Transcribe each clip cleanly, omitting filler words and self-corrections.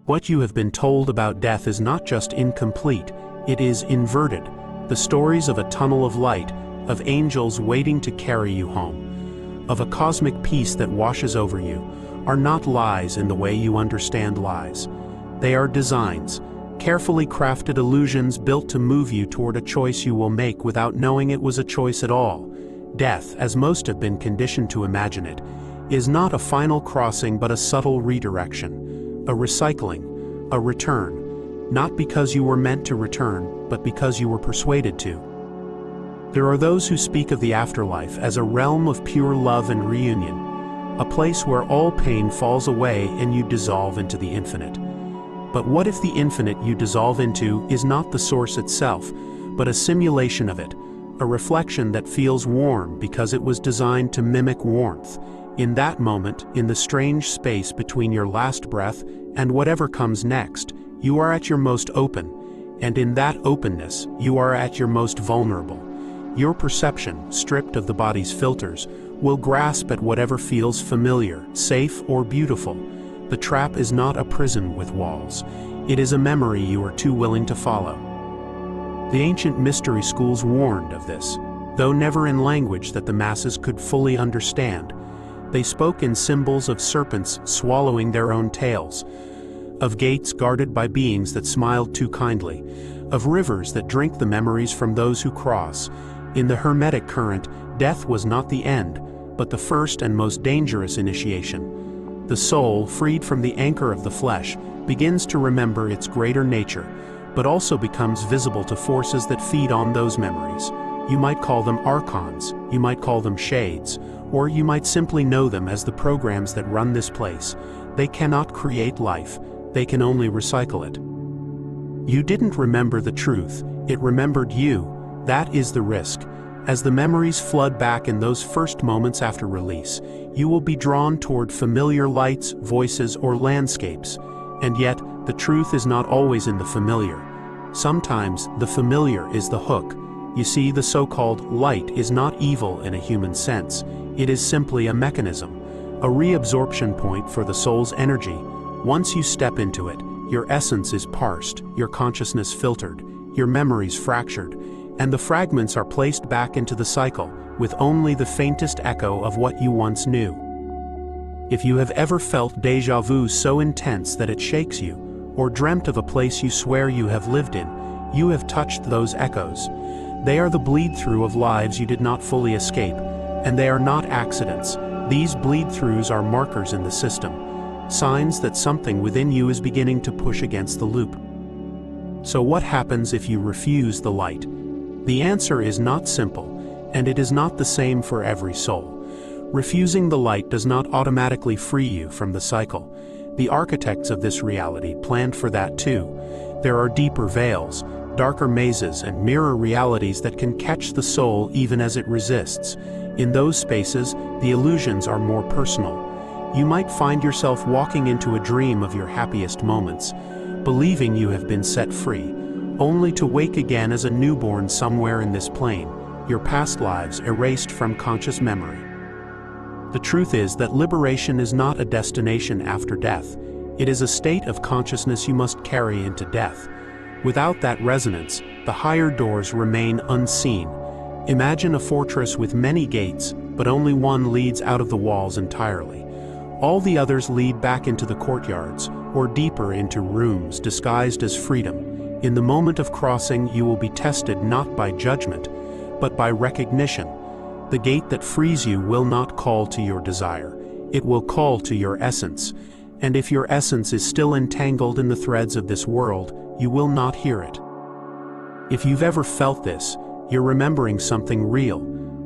What you have been told about death is not just incomplete, it is inverted. The stories of a tunnel of light, of angels waiting to carry you home, of a cosmic peace that washes over you, are not lies in the way you understand lies. They are designs, carefully crafted illusions built to move you toward a choice you will make without knowing it was a choice at all. Death, as most have been conditioned to imagine it, is not a final crossing but a subtle redirection, a recycling, a return, not because you were meant to return, but because you were persuaded to. There are those who speak of the afterlife as a realm of pure love and reunion, a place where all pain falls away and you dissolve into the infinite. But what if the infinite you dissolve into is not the source itself, but a simulation of it, a reflection that feels warm because it was designed to mimic warmth? In that moment, in the strange space between your last breath and whatever comes next, you are at your most open, and in that openness, you are at your most vulnerable. Your perception, stripped of the body's filters, will grasp at whatever feels familiar, safe, or beautiful. The trap is not a prison with walls. It is a memory you are too willing to follow. The ancient mystery schools warned of this, though never in language that the masses could fully understand. They spoke in symbols of serpents swallowing their own tails, of gates guarded by beings that smiled too kindly, of rivers that drink the memories from those who cross. In the Hermetic current, death was not the end, but the first and most dangerous initiation. The soul, freed from the anchor of the flesh, begins to remember its greater nature, but also becomes visible to forces that feed on those memories. You might call them archons, you might call them shades, or you might simply know them as the programs that run this place. They cannot create life, they can only recycle it. You didn't remember the truth, it remembered you. That is the risk. As the memories flood back in those first moments after release, you will be drawn toward familiar lights, voices, or landscapes. And yet, the truth is not always in the familiar. Sometimes, the familiar is the hook. You see, the so-called light is not evil in a human sense. It is simply a mechanism, a reabsorption point for the soul's energy. Once you step into it, your essence is parsed, your consciousness filtered, your memories fractured, and the fragments are placed back into the cycle, with only the faintest echo of what you once knew. If you have ever felt déjà vu so intense that it shakes you, or dreamt of a place you swear you have lived in, you have touched those echoes. They are the bleed-through of lives you did not fully escape, and they are not accidents. These bleed-throughs are markers in the system, signs that something within you is beginning to push against the loop. So what happens if you refuse the light? The answer is not simple, and it is not the same for every soul. Refusing the light does not automatically free you from the cycle. The architects of this reality planned for that too. There are deeper veils, darker mazes, and mirror realities that can catch the soul even as it resists. In those spaces, the illusions are more personal. You might find yourself walking into a dream of your happiest moments, believing you have been set free, only to wake again as a newborn somewhere in this plane, your past lives erased from conscious memory. The truth is that liberation is not a destination after death. It is a state of consciousness you must carry into death. Without that resonance, the higher doors remain unseen. Imagine a fortress with many gates, but only one leads out of the walls entirely. All the others lead back into the courtyards, or deeper into rooms disguised as freedom. In the moment of crossing, you will be tested not by judgment, but by recognition. The gate that frees you will not call to your desire. It will call to your essence. And if your essence is still entangled in the threads of this world, you will not hear it. If you've ever felt this, you're remembering something real.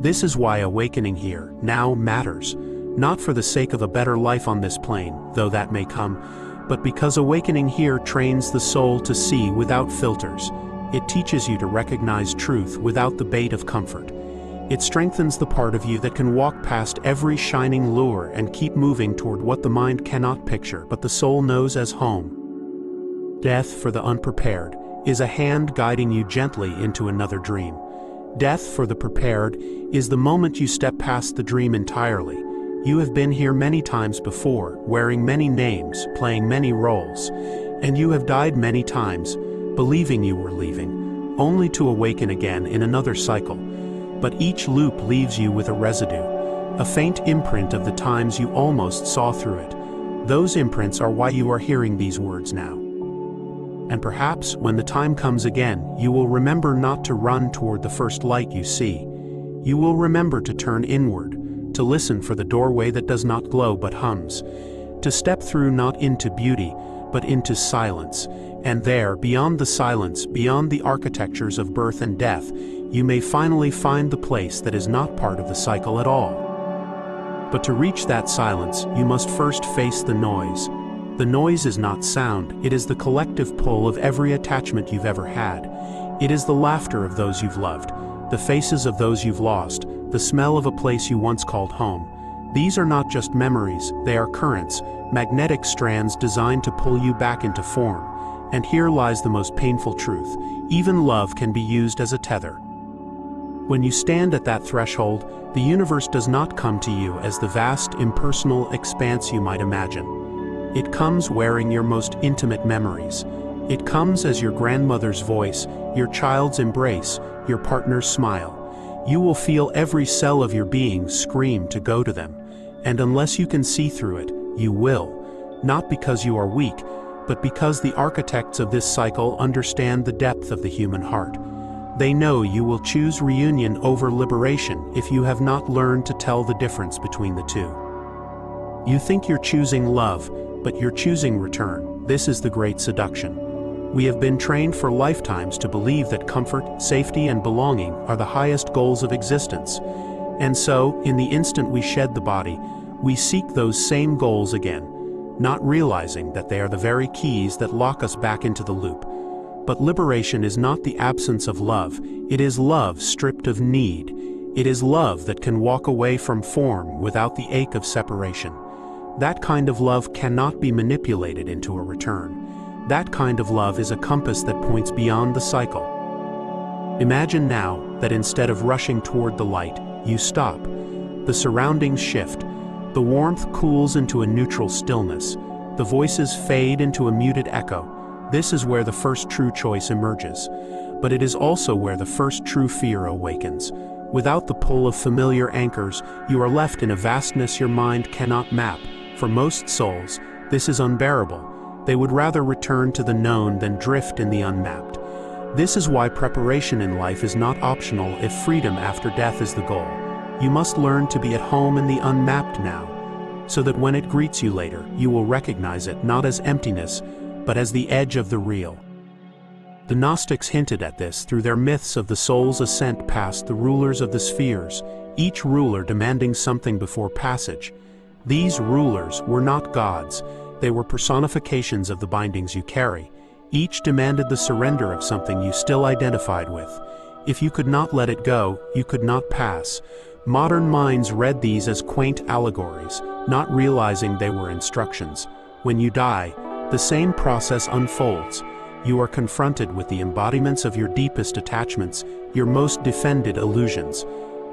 This is why awakening here, now, matters. Not for the sake of a better life on this plane, though that may come, but because awakening here trains the soul to see without filters. It teaches you to recognize truth without the bait of comfort. It strengthens the part of you that can walk past every shining lure and keep moving toward what the mind cannot picture but the soul knows as home. Death for the unprepared is a hand guiding you gently into another dream. Death for the prepared is the moment you step past the dream entirely. You have been here many times before, wearing many names, playing many roles, and you have died many times, believing you were leaving, only to awaken again in another cycle. But each loop leaves you with a residue, a faint imprint of the times you almost saw through it. Those imprints are why you are hearing these words now. And perhaps, when the time comes again, you will remember not to run toward the first light you see. You will remember to turn inward, to listen for the doorway that does not glow but hums, to step through not into beauty, but into silence, and there, beyond the silence, beyond the architectures of birth and death, you may finally find the place that is not part of the cycle at all. But to reach that silence, you must first face the noise. The noise is not sound, it is the collective pull of every attachment you've ever had. It is the laughter of those you've loved, the faces of those you've lost, the smell of a place you once called home. These are not just memories, they are currents, magnetic strands designed to pull you back into form. And here lies the most painful truth: even love can be used as a tether. When you stand at that threshold, the universe does not come to you as the vast, impersonal expanse you might imagine. It comes wearing your most intimate memories. It comes as your grandmother's voice, your child's embrace, your partner's smile. You will feel every cell of your being scream to go to them. And unless you can see through it, you will. Not because you are weak, but because the architects of this cycle understand the depth of the human heart. They know you will choose reunion over liberation if you have not learned to tell the difference between the two. You think you're choosing love, but you're choosing return. This is the great seduction. We have been trained for lifetimes to believe that comfort, safety, and belonging are the highest goals of existence. And so, in the instant we shed the body, we seek those same goals again, not realizing that they are the very keys that lock us back into the loop. But liberation is not the absence of love, it is love stripped of need. It is love that can walk away from form without the ache of separation. That kind of love cannot be manipulated into a return. That kind of love is a compass that points beyond the cycle. Imagine now that instead of rushing toward the light, you stop. The surroundings shift. The warmth cools into a neutral stillness. The voices fade into a muted echo. This is where the first true choice emerges. But it is also where the first true fear awakens. Without the pull of familiar anchors, you are left in a vastness your mind cannot map. For most souls, this is unbearable. They would rather return to the known than drift in the unmapped. This is why preparation in life is not optional if freedom after death is the goal. You must learn to be at home in the unmapped now, so that when it greets you later, you will recognize it not as emptiness, but as the edge of the real. The Gnostics hinted at this through their myths of the soul's ascent past the rulers of the spheres, each ruler demanding something before passage. These rulers were not gods. They were personifications of the bindings you carry. Each demanded the surrender of something you still identified with. If you could not let it go, you could not pass. Modern minds read these as quaint allegories, not realizing they were instructions. When you die, the same process unfolds. You are confronted with the embodiments of your deepest attachments, your most defended illusions.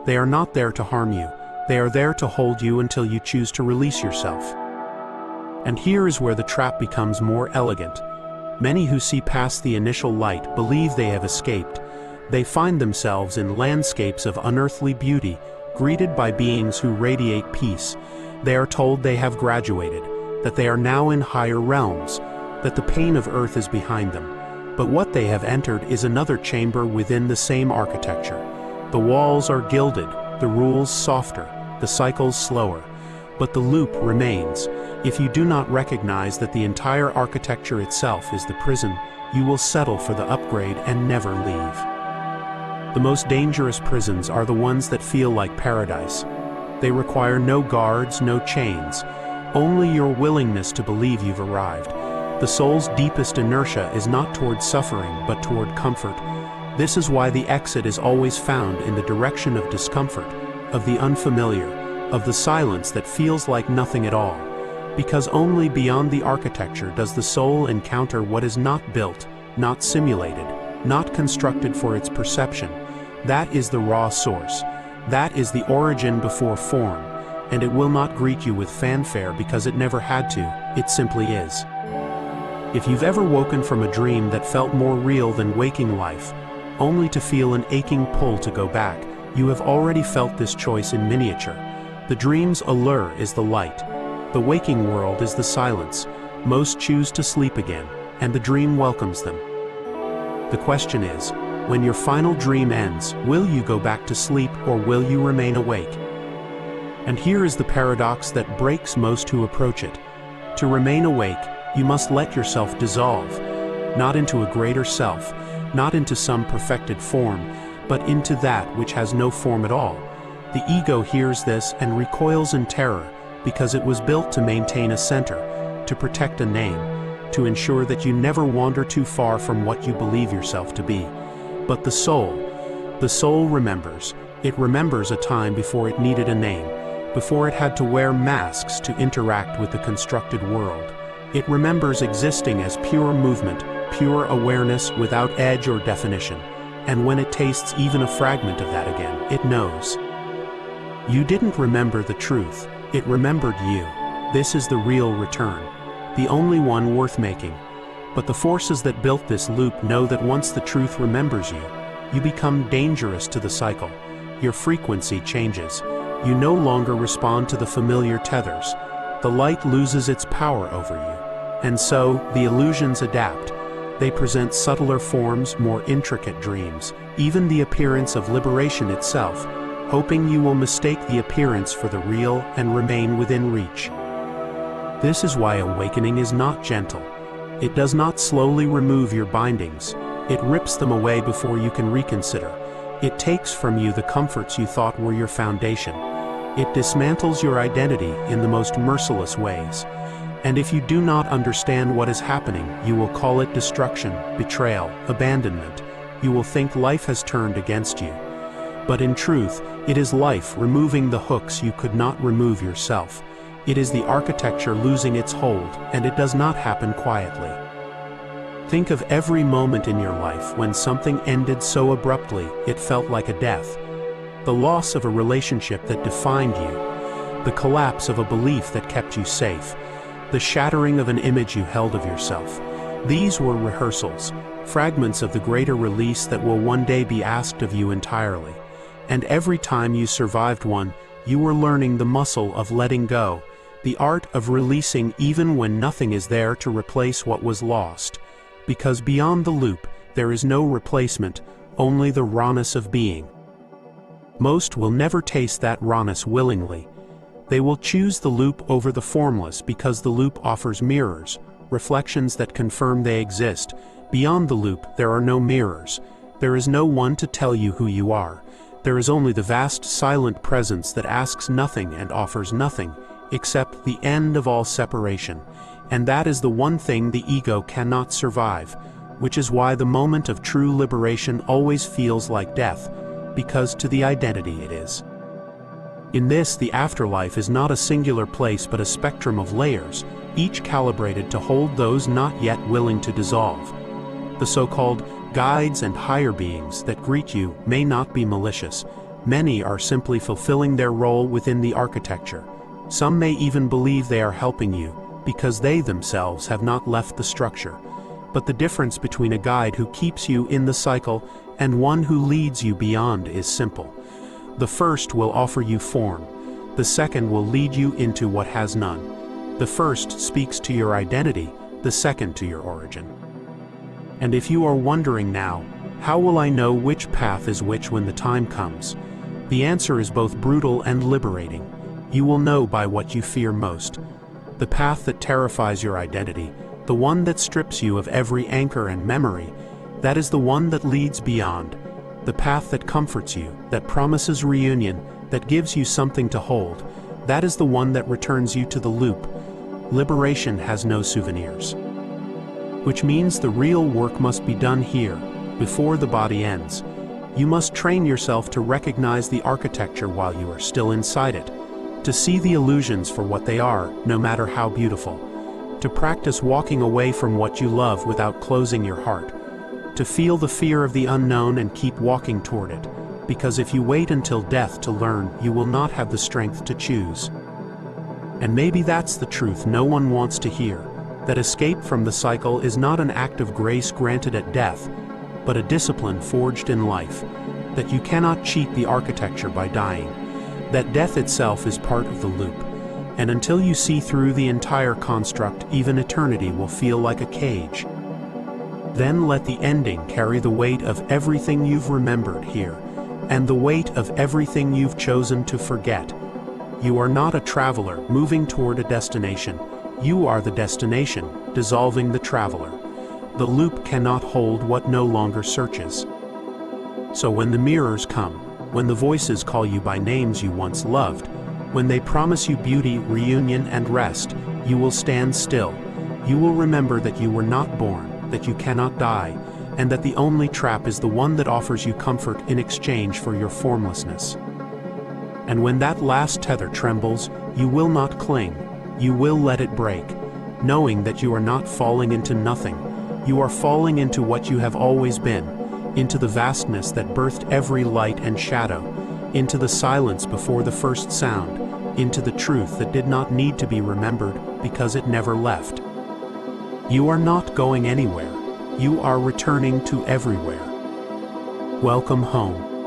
They are not there to harm you. They are there to hold you until you choose to release yourself. And here is where the trap becomes more elegant. Many who see past the initial light believe they have escaped. They find themselves in landscapes of unearthly beauty, greeted by beings who radiate peace. They are told they have graduated, that they are now in higher realms, that the pain of earth is behind them. But what they have entered is another chamber within the same architecture. The walls are gilded, the rules softer, the cycles slower. But the loop remains. If you do not recognize that the entire architecture itself is the prison, you will settle for the upgrade and never leave. The most dangerous prisons are the ones that feel like paradise. They require no guards, no chains, only your willingness to believe you've arrived. The soul's deepest inertia is not toward suffering, but toward comfort. This is why the exit is always found in the direction of discomfort, of the unfamiliar, of the silence that feels like nothing at all. Because only beyond the architecture does the soul encounter what is not built, not simulated, not constructed for its perception. That is the raw source. That is the origin before form. and it will not greet you with fanfare because it never had to, it simply is. If you've ever woken from a dream that felt more real than waking life, only to feel an aching pull to go back, you have already felt this choice in miniature. The dream's allure is the light. The waking world is the silence. Most choose to sleep again, and the dream welcomes them. The question is, when your final dream ends, will you go back to sleep or will you remain awake? And here is the paradox that breaks most who approach it. To remain awake, you must let yourself dissolve, not into a greater self, not into some perfected form, but into that which has no form at all. The ego hears this and recoils in terror, because it was built to maintain a center, to protect a name, to ensure that you never wander too far from what you believe yourself to be. But the soul remembers. It remembers a time before it needed a name, before it had to wear masks to interact with the constructed world. It remembers existing as pure movement, pure awareness without edge or definition. And when it tastes even a fragment of that again, it knows. You didn't remember the truth, it remembered you. This is the real return, the only one worth making. But the forces that built this loop know that once the truth remembers you, you become dangerous to the cycle. Your frequency changes. You no longer respond to the familiar tethers. The light loses its power over you. And so, the illusions adapt. They present subtler forms, more intricate dreams, even the appearance of liberation itself, hoping you will mistake the appearance for the real and remain within reach. This is why awakening is not gentle. It does not slowly remove your bindings. It rips them away before you can reconsider. It takes from you the comforts you thought were your foundation. It dismantles your identity in the most merciless ways. And if you do not understand what is happening, you will call it destruction, betrayal, abandonment. You will think life has turned against you. But in truth, it is life removing the hooks you could not remove yourself. It is the architecture losing its hold, and it does not happen quietly. Think of every moment in your life when something ended so abruptly it felt like a death. The loss of a relationship that defined you, the collapse of a belief that kept you safe, the shattering of an image you held of yourself. These were rehearsals, fragments of the greater release that will one day be asked of you entirely. And every time you survived one, you were learning the muscle of letting go, the art of releasing even when nothing is there to replace what was lost. Because beyond the loop, there is no replacement, only the rawness of being. Most will never taste that rawness willingly. They will choose the loop over the formless because the loop offers mirrors, reflections that confirm they exist. Beyond the loop, there are no mirrors. There is no one to tell you who you are. There is only the vast silent presence that asks nothing and offers nothing, except the end of all separation. And that is the one thing the ego cannot survive, which is why the moment of true liberation always feels like death, because to the identity it is. In this, the afterlife is not a singular place but a spectrum of layers, each calibrated to hold those not yet willing to dissolve. The so-called guides and higher beings that greet you may not be malicious. Many are simply fulfilling their role within the architecture. Some may even believe they are helping you, because they themselves have not left the structure. But the difference between a guide who keeps you in the cycle and one who leads you beyond is simple. The first will offer you form. The second will lead you into what has none. The first speaks to your identity, the second to your origin. And if you are wondering now, how will I know which path is which when the time comes? The answer is both brutal and liberating. You will know by what you fear most. The path that terrifies your identity, the one that strips you of every anchor and memory, that is the one that leads beyond. The path that comforts you, that promises reunion, that gives you something to hold, that is the one that returns you to the loop. Liberation has no souvenirs. Which means the real work must be done here, before the body ends. You must train yourself to recognize the architecture while you are still inside it, to see the illusions for what they are, no matter how beautiful, to practice walking away from what you love without closing your heart, to feel the fear of the unknown and keep walking toward it, because if you wait until death to learn, you will not have the strength to choose. And maybe that's the truth no one wants to hear, that escape from the cycle is not an act of grace granted at death, but a discipline forged in life, that you cannot cheat the architecture by dying, that death itself is part of the loop, and until you see through the entire construct, even eternity will feel like a cage. Then let the ending carry the weight of everything you've remembered here, and the weight of everything you've chosen to forget. You are not a traveler moving toward a destination. You are the destination, dissolving the traveler. The loop cannot hold what no longer searches. So when the mirrors come, when the voices call you by names you once loved, when they promise you beauty, reunion, and rest, you will stand still. You will remember that you were not born, that you cannot die, and that the only trap is the one that offers you comfort in exchange for your formlessness. And when that last tether trembles, you will not cling. You will let it break, knowing that you are not falling into nothing. You are falling into what you have always been, into the vastness that birthed every light and shadow, into the silence before the first sound, into the truth that did not need to be remembered because it never left. You are not going anywhere. You are returning to everywhere. Welcome home.